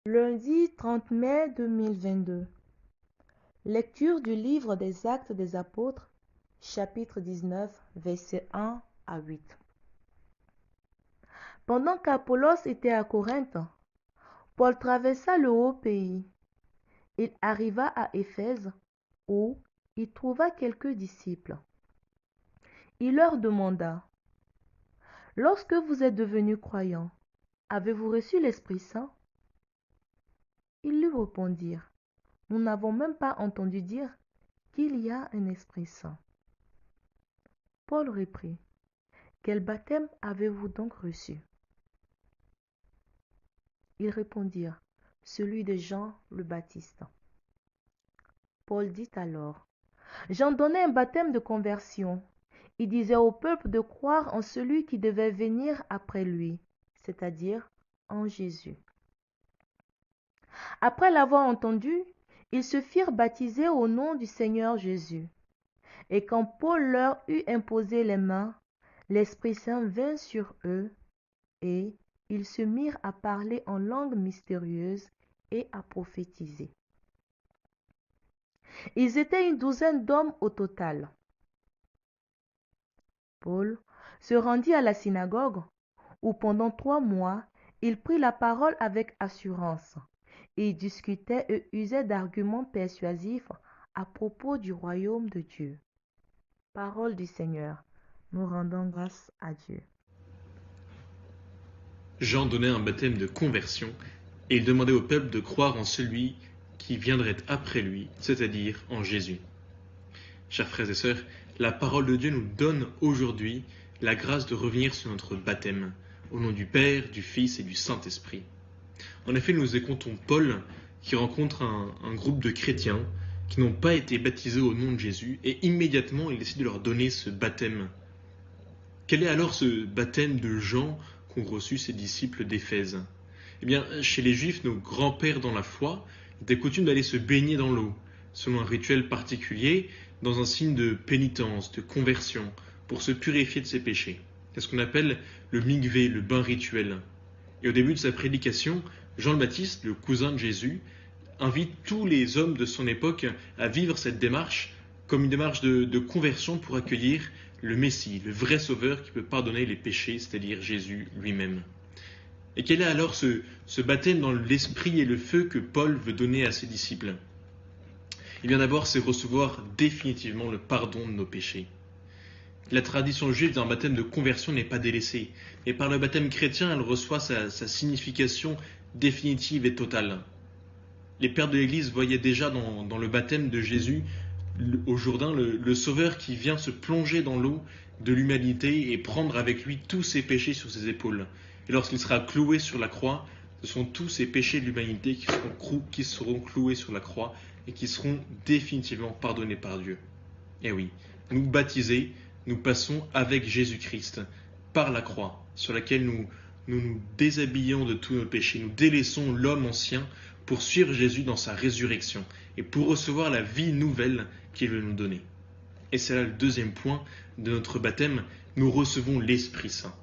Lundi 30 mai 2022. Lecture du livre des Actes des Apôtres, chapitre 19, versets 1 à 8. Pendant qu'Apollos était à Corinthe, Paul traversa le haut pays. Il arriva à Éphèse, où il trouva quelques disciples. Il leur demanda: Lorsque vous êtes devenus croyants, avez-vous reçu l'Esprit Saint? Ils lui répondirent: Nous n'avons même pas entendu dire qu'il y a un Esprit Saint. Paul reprit: Quel baptême avez-vous donc reçu? Ils répondirent: Celui de Jean le Baptiste. Paul dit alors: Jean donnait un baptême de conversion. Il disait au peuple de croire en celui qui devait venir après lui, c'est-à-dire en Jésus. Après l'avoir entendu, ils se firent baptiser au nom du Seigneur Jésus. Et quand Paul leur eut imposé les mains, l'Esprit Saint vint sur eux, et ils se mirent à parler en langue mystérieuse et à prophétiser. Ils étaient une douzaine d'hommes au total. Paul se rendit à la synagogue, où pendant 3 mois, il prit la parole avec assurance. Il discutait et usait d'arguments persuasifs à propos du royaume de Dieu. Parole du Seigneur. Nous rendons grâce à Dieu. Jean donnait un baptême de conversion et il demandait au peuple de croire en celui qui viendrait après lui, c'est-à-dire en Jésus. Chers frères et sœurs, la parole de Dieu nous donne aujourd'hui la grâce de revenir sur notre baptême, au nom du Père, du Fils et du Saint-Esprit. En effet, nous écoutons Paul qui rencontre un groupe de chrétiens qui n'ont pas été baptisés au nom de Jésus et immédiatement il décide de leur donner ce baptême. Quel est alors ce baptême de Jean qu'ont reçu ses disciples d'Éphèse? Eh bien, chez les Juifs, nos grands-pères dans la foi, il était coutume d'aller se baigner dans l'eau, selon un rituel particulier, dans un signe de pénitence, de conversion, pour se purifier de ses péchés. C'est ce qu'on appelle le mikvé, le bain rituel. Et au début de sa prédication, Jean le Baptiste, le cousin de Jésus, invite tous les hommes de son époque à vivre cette démarche comme une démarche de conversion pour accueillir le Messie, le vrai sauveur qui peut pardonner les péchés, c'est-à-dire Jésus lui-même. Et quel est alors ce baptême dans l'esprit et le feu que Paul veut donner à ses disciples? Eh bien d'abord, c'est recevoir définitivement le pardon de nos péchés. La tradition juive d'un baptême de conversion n'est pas délaissée, mais par le baptême chrétien, elle reçoit sa signification définitive et totale. Les pères de l'Église voyaient déjà dans le baptême de Jésus au Jourdain le Sauveur qui vient se plonger dans l'eau de l'humanité et prendre avec lui tous ses péchés sur ses épaules. Et lorsqu'il sera cloué sur la croix, ce sont tous ces péchés de l'humanité qui seront cloués sur la croix et qui seront définitivement pardonnés par Dieu. Et oui, nous baptisés, nous passons avec Jésus-Christ par la croix, sur laquelle nous déshabillons de tous nos péchés, nous délaissons l'homme ancien pour suivre Jésus dans sa résurrection et pour recevoir la vie nouvelle qu'il veut nous donner. Et c'est là le deuxième point de notre baptême, nous recevons l'Esprit Saint.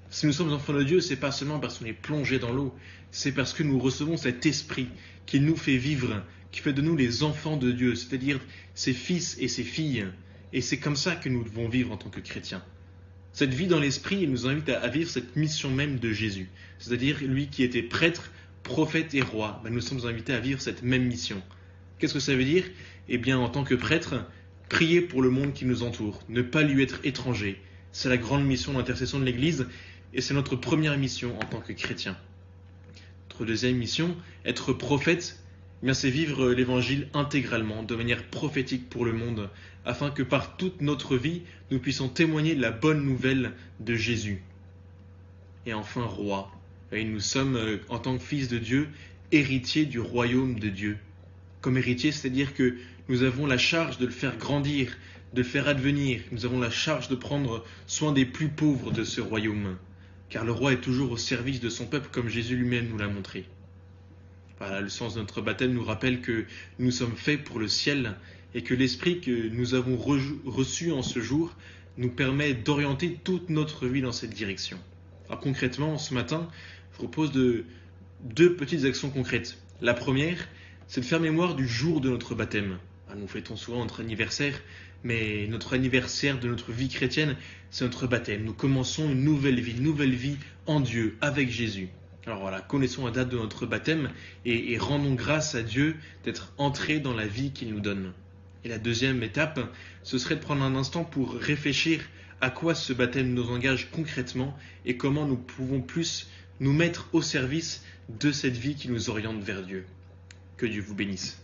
Si nous sommes enfants de Dieu, c'est pas seulement parce qu'on est plongé dans l'eau, c'est parce que nous recevons cet Esprit qui nous fait vivre, qui fait de nous les enfants de Dieu, c'est-à-dire ses fils et ses filles. Et c'est comme ça que nous devons vivre en tant que chrétiens. Cette vie dans l'Esprit, elle nous invite à vivre cette mission même de Jésus, c'est-à-dire lui qui était prêtre, prophète et roi. Nous sommes invités à vivre cette même mission. Qu'est-ce que ça veut dire? Eh bien, en tant que prêtre, prier pour le monde qui nous entoure, ne pas lui être étranger. C'est la grande mission d'intercession de l'Église et c'est notre première mission en tant que chrétien. Notre deuxième mission, être prophète, eh bien, c'est vivre l'Évangile intégralement, de manière prophétique pour le monde, afin que par toute notre vie, nous puissions témoigner de la bonne nouvelle de Jésus. Et enfin, roi. Et nous sommes, en tant que fils de Dieu, héritiers du royaume de Dieu. Comme héritiers, c'est-à-dire que nous avons la charge de le faire grandir, de le faire advenir. Nous avons la charge de prendre soin des plus pauvres de ce royaume. Car le roi est toujours au service de son peuple, comme Jésus lui-même nous l'a montré. Voilà, le sens de notre baptême nous rappelle que nous sommes faits pour le ciel et que l'esprit que nous avons reçu en ce jour nous permet d'orienter toute notre vie dans cette direction. Alors concrètement, ce matin, je vous propose de 2 petites actions concrètes. La première, c'est de faire mémoire du jour de notre baptême. Nous fêtons souvent notre anniversaire, mais notre anniversaire de notre vie chrétienne, c'est notre baptême. Nous commençons une nouvelle vie en Dieu, avec Jésus. Alors voilà, connaissons la date de notre baptême et rendons grâce à Dieu d'être entrés dans la vie qu'il nous donne. Et la deuxième étape, ce serait de prendre un instant pour réfléchir à quoi ce baptême nous engage concrètement et comment nous pouvons plus nous mettre au service de cette vie qui nous oriente vers Dieu. Que Dieu vous bénisse.